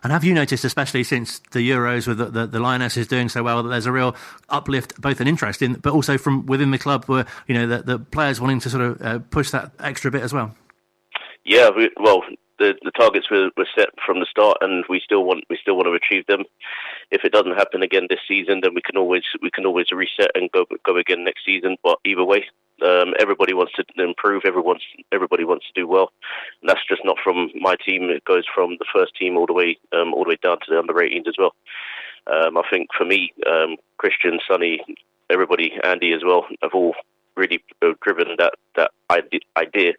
And have you noticed, especially since the Euros with the Lionesses doing so well, that there's a real uplift, both in interest in, but also from within the club, where the players wanting to sort of push that extra bit as well? Yeah, the targets were set from the start, and we still want to achieve them. If it doesn't happen again this season, then we can always reset and go again next season. But either way, everybody wants to improve. Everybody wants to do well, and that's just not from my team. It goes from the first team all the way down to the under-18s as well. I think for me, Christian, Sonny, everybody, Andy as well, have all really driven that idea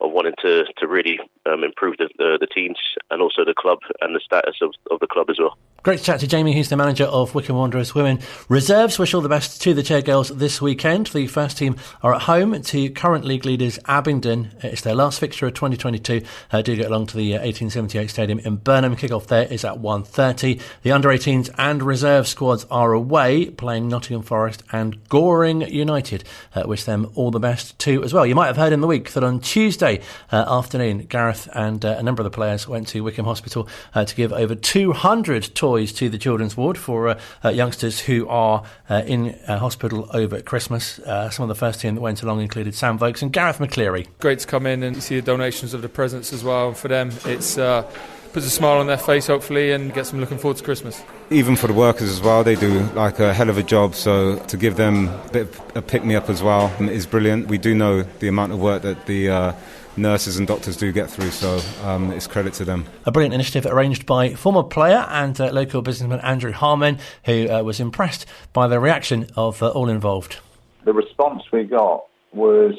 of wanting to really improve the teams and also the club and the status of the club as well. Great to chat to Jamie, who's the manager of Wycombe Wanderers Women. Reserves, wish all the best to the Chairgirls this weekend. The first team are at home to current league leaders Abingdon. It's their last fixture of 2022. Do get along to the 1878 Stadium in Burnham. Kick-off there is at 1:30. The under-18s and reserve squads are away, playing Nottingham Forest and Goring United. Wish them all the best too as well. You might have heard in the week that on Tuesday afternoon, Gareth and a number of the players went to Wycombe Hospital to give over 200 toys to the children's ward for youngsters who are in hospital over Christmas. Some of the first team that went along included Sam Vokes and Gareth McCleary. Great to come in and see the donations of the presents as well. For them, it's puts a smile on their face, hopefully, and gets them looking forward to Christmas. Even for the workers as well, they do like a hell of a job, so to give them a bit of a pick-me-up as well is brilliant. We do know the amount of work that the nurses and doctors do get through, so it's credit to them. A brilliant initiative arranged by former player and local businessman Andrew Harman, who was impressed by the reaction of all involved. The response we got was,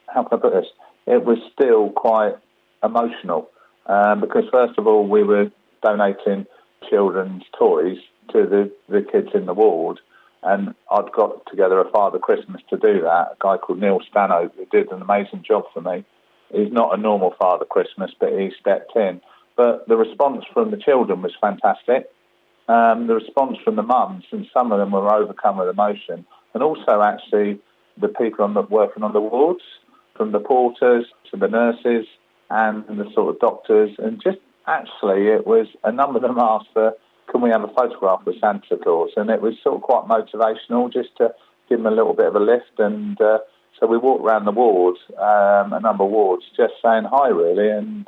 how can I put this? It was still quite emotional because first of all we were donating children's toys to the kids in the ward, and I'd got together a Father Christmas to do that, a guy called Neil Stanhope, who did an amazing job for me. He's not a normal Father Christmas, but he stepped in. But the response from the children was fantastic. The response from the mums, and some of them were overcome with emotion, and also actually the people working on the wards, from the porters to the nurses and the sort of doctors, and just actually it was a number of them asked for, can we have a photograph with Santa Claus? And it was sort of quite motivational just to give them a little bit of a lift. And so we walked around the wards, a number of wards, just saying hi really, and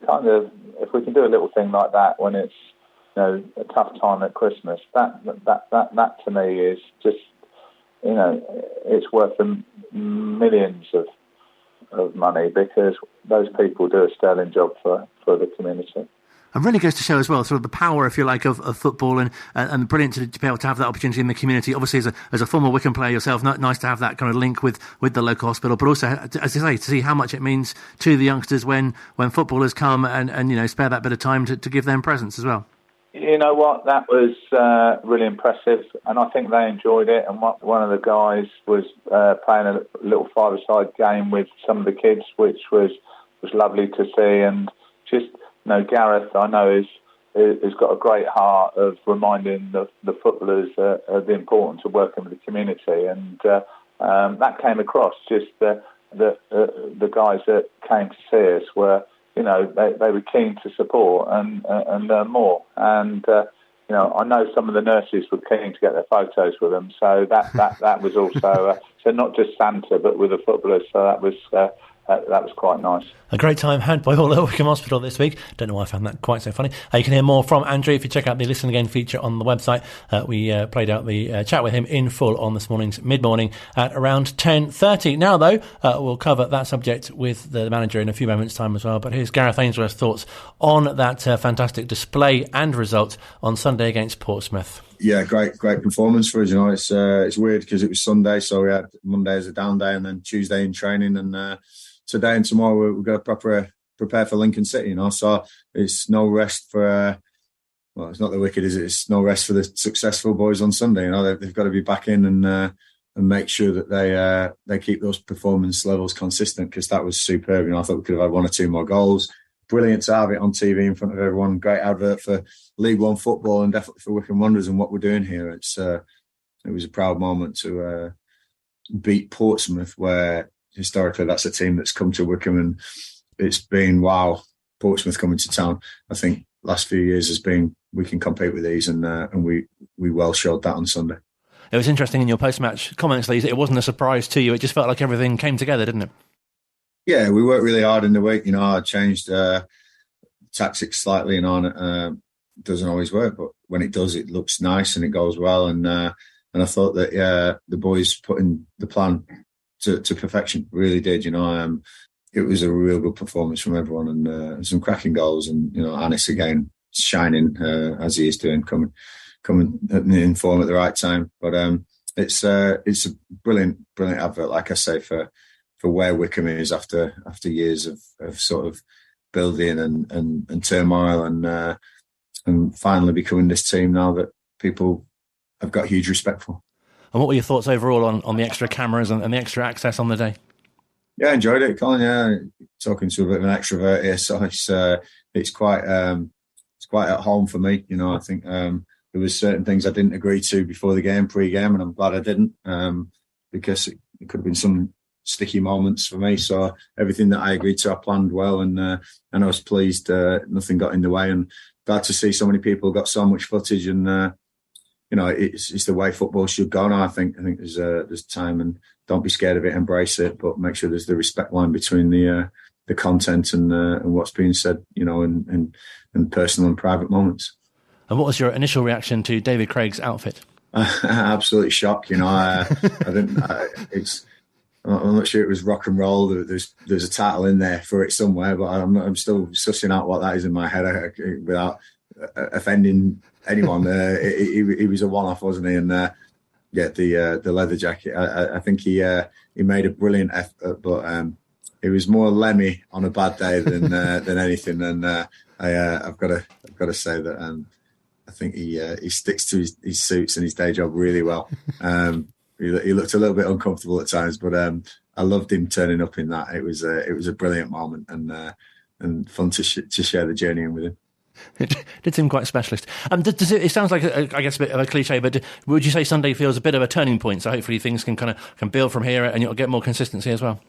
kind of if we can do a little thing like that when it's a tough time at Christmas, that to me is just it's worth millions of money, because those people do a sterling job for the community. And really goes to show as well sort of the power, if you like, of football, and brilliant to be able to have that opportunity in the community. Obviously, as a former Wycombe player yourself, nice to have that kind of link with the local hospital, but also, as I say, to see how much it means to the youngsters when footballers come and spare that bit of time to give them presents as well. You know what, that was really impressive, and I think they enjoyed it. And one of the guys was playing a little five-a-side game with some of the kids, which was lovely to see. And just, Gareth, I know, has got a great heart of reminding the footballers of the importance of working with the community, and that came across. Just the guys that came to see us were, they were keen to support and learn more. And I know some of the nurses were keen to get their photos with them. So that was also so not just Santa, but with the footballers. So that was quite nice. A great time had by all at Wycombe Hospital this week. Don't know why I found that quite so funny. You can hear more from Andrew if you check out the Listen Again feature on the website. We played out the chat with him in full on this morning's mid-morning at around 10:30. Now, though, we'll cover that subject with the manager in a few moments' time as well. But here's Gareth Ainsworth's thoughts on that fantastic display and result on Sunday against Portsmouth. Yeah, great performance for us. It's weird because it was Sunday, so we had Monday as a down day and then Tuesday in training, and today and tomorrow we've got to prepare for Lincoln City, So it's no rest for, it's not the wicked, is it? It's no rest for the successful boys on Sunday. They've got to be back in and make sure that they keep those performance levels consistent, because that was superb. I thought we could have had one or two more goals. Brilliant to have it on TV in front of everyone. Great advert for League One football and definitely for Wycombe Wanderers and what we're doing here. It was a proud moment to beat Portsmouth, where historically that's a team that's come to Wycombe, and it's been, wow, Portsmouth coming to town. I think last few years has been, we can compete with these, and we well showed that on Sunday. It was interesting in your post-match comments, Lee, it wasn't a surprise to you. It just felt like everything came together, didn't it? Yeah, we worked really hard in the week. I changed tactics slightly, and it doesn't always work, but when it does, it looks nice and it goes well. And I thought that the boys put in the plan to perfection, really did. It was a real good performance from everyone, and some cracking goals. And Anis again shining as he is doing, coming in form at the right time. But it's a brilliant advert, like I say, for where Wycombe is after years of sort of building and turmoil, and finally becoming this team now that people have got huge respect for. And what were your thoughts overall on the extra cameras and the extra access on the day? Yeah, I enjoyed it, Colin. Yeah, talking to a bit of an extrovert here, so it's quite at home for me. I think there was certain things I didn't agree to before the game, pre-game, and I'm glad I didn't, because it could have been some sticky moments for me. So everything that I agreed to, I planned well, and I was pleased. Nothing got in the way, and glad to see so many people got so much footage. And it's the way football should go now. I think there's time, and don't be scared of it, embrace it, but make sure there's the respect line between the the content and what's being said, in personal and private moments. And what was your initial reaction to David Craig's outfit? Absolutely shocked. I didn't. I'm not sure it was rock and roll. There's a title in there for it somewhere, but I'm still sussing out what that is in my head without offending anyone. He was a one-off, wasn't he? And the leather jacket. I think he made a brilliant effort, but it was more Lemmy on a bad day than anything. And I've got to say that I think he sticks to his suits and his day job really well. He looked a little bit uncomfortable at times, but I loved him turning up in that. It was a brilliant moment and fun to share the journey in with him. It did seem quite specialist. It sounds like I guess a bit of a cliche, but would you say Sunday feels a bit of a turning point? So hopefully things can build from here, and you'll get more consistency as well.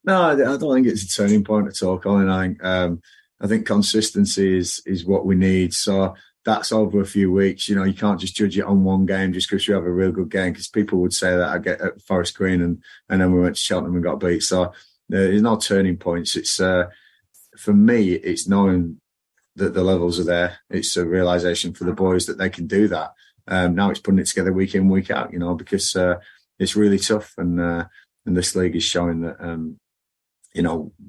No, I don't think it's a turning point at all, Colin. I think consistency is what we need. So that's over a few weeks. You can't just judge it on one game just because you have a real good game. Because people would say that I get at Forest Green and then we went to Cheltenham and got beat. So there's no turning points. It's for me, it's knowing that the levels are there. It's a realisation for the boys that they can do that. Now it's putting it together week in, week out. Because it's really tough, and this league is showing that.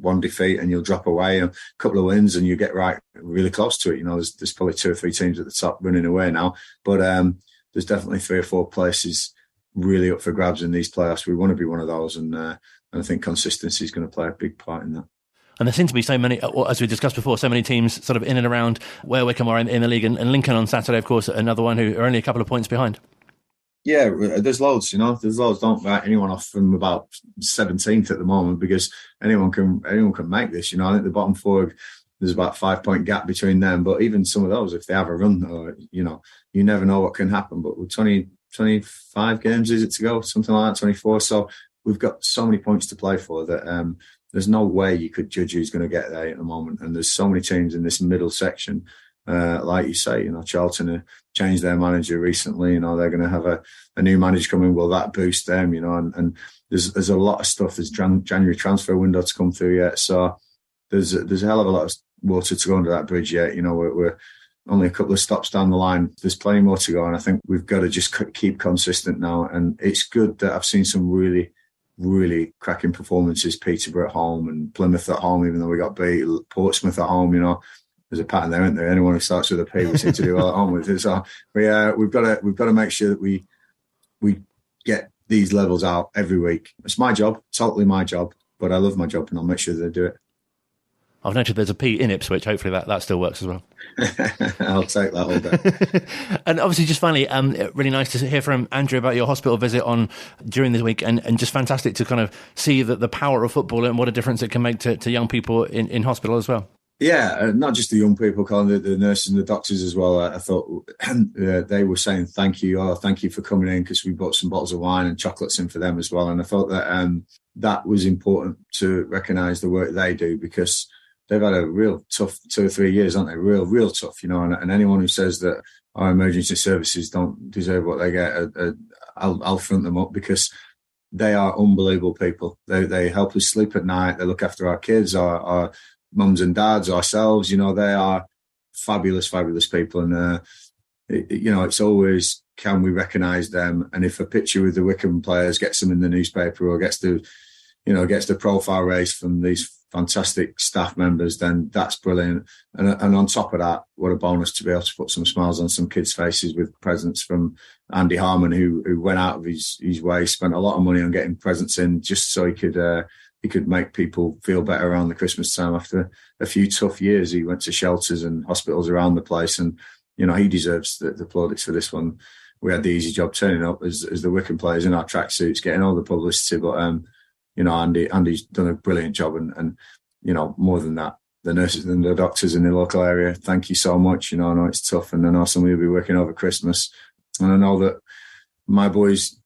One defeat and you'll drop away, a couple of wins and you get really close to it. There's probably 2 or 3 teams at the top running away now, but there's definitely 3 or 4 places really up for grabs in these playoffs. We want to be one of those, and I think consistency is going to play a big part in that. And there seem to be so many, as we discussed before, so many teams sort of in and around where Wycombe are in the league, and Lincoln on Saturday, of course, another one who are only a couple of points behind. Yeah, there's loads, There's loads. Don't write anyone off from about 17th at the moment, because anyone can make this. I think the bottom 4, there's about 5-point gap between them. But even some of those, if they have a run, you never know what can happen. But with 25 games is it to go, something like that, 24. So we've got so many points to play for that there's no way you could judge who's going to get there at the moment. And there's so many teams in this middle section. Like you say, Charlton changed their manager recently. They're going to have a new manager coming. Will that boost them? And there's a lot of stuff. There's January transfer window to come through yet. So there's a hell of a lot of water to go under that bridge yet. We're only a couple of stops down the line. There's plenty more to go, and I think we've got to just keep consistent now. And it's good that I've seen some really, really cracking performances. Peterborough at home and Plymouth at home, even though we got beat. Portsmouth at home, There's a pattern there, isn't there? Anyone who starts with a P, we seem to do well at home with it. So we've got to make sure that we get these levels out every week. It's my job, totally my job, but I love my job, and I'll make sure they do it. I've noted there's a P in Ipswich. Hopefully that still works as well. I'll take that all day. And obviously, just finally, really nice to hear from Andrew about your hospital visit during this week, and just fantastic to kind of see the power of football and what a difference it can make to young people in hospital as well. Yeah, not just the young people, Colin, the nurses and the doctors as well. I thought they were saying thank you for coming in, because we bought some bottles of wine and chocolates in for them as well. And I thought that that was important to recognise the work they do, because they've had a real tough 2 or 3 years, aren't they? Real tough, and anyone who says that our emergency services don't deserve what they get, I'll front them up, because they are unbelievable people. They help us sleep at night. They look after our kids, our mums and dads, ourselves. They are fabulous people, and it's always, can we recognise them? And if a picture with the Wycombe players gets them in the newspaper, or gets the profile raised from these fantastic staff members, then that's brilliant. And on top of that, what a bonus to be able to put some smiles on some kids' faces with presents from Andy Harmon, who went out of his way, spent a lot of money on getting presents in just so he could make people feel better around the Christmas time after a few tough years. He went to shelters and hospitals around the place, and he deserves the plaudits for this one. We had the easy job turning up as the Wycombe players in our tracksuits, getting all the publicity, but Andy's done a brilliant job, and more than that, the nurses and the doctors in the local area, thank you so much. I know it's tough, and I know somebody will be working over Christmas, and I know that my boys,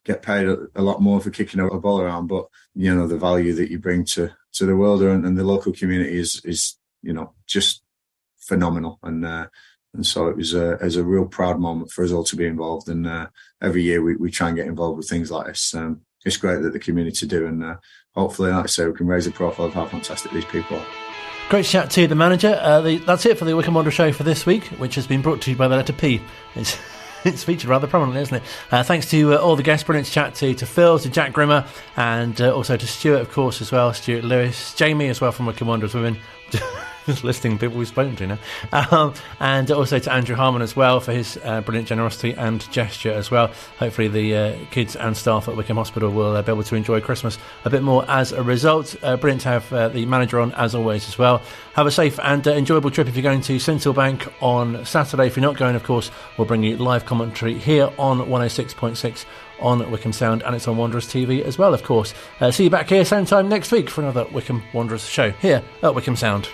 get paid a lot more for kicking a ball around, but the value that you bring to the world and the local community is just phenomenal, and so it was a real proud moment for us all to be involved, and every year we try and get involved with things like this. It's great that the community do, and hopefully, like I say, we can raise the profile of how fantastic these people are. Great chat to the manager. That's it for the Wycombe Wanderers Show for this week, which has been brought to you by the letter P. It's featured rather prominently, isn't it? Thanks to all the guests. Brilliant chat to Phil, to Jack Grimmer, and also to Stuart, of course, as well. Stuart Lewis, Jamie as well from Wycombe Wanderers Women. Just listing people we've spoken to now. And also to Andrew Harmon as well for his brilliant generosity and gesture as well. Hopefully the kids and staff at Wycombe Hospital will be able to enjoy Christmas a bit more as a result. Brilliant to have the manager on as always as well. Have a safe and enjoyable trip if you're going to Central Bank on Saturday. If you're not going, of course, we'll bring you live commentary here on 106.6 on Wycombe Sound, and it's on Wanderers TV as well, of course. See you back here same time next week for another Wycombe Wanderers show here at Wycombe Sound.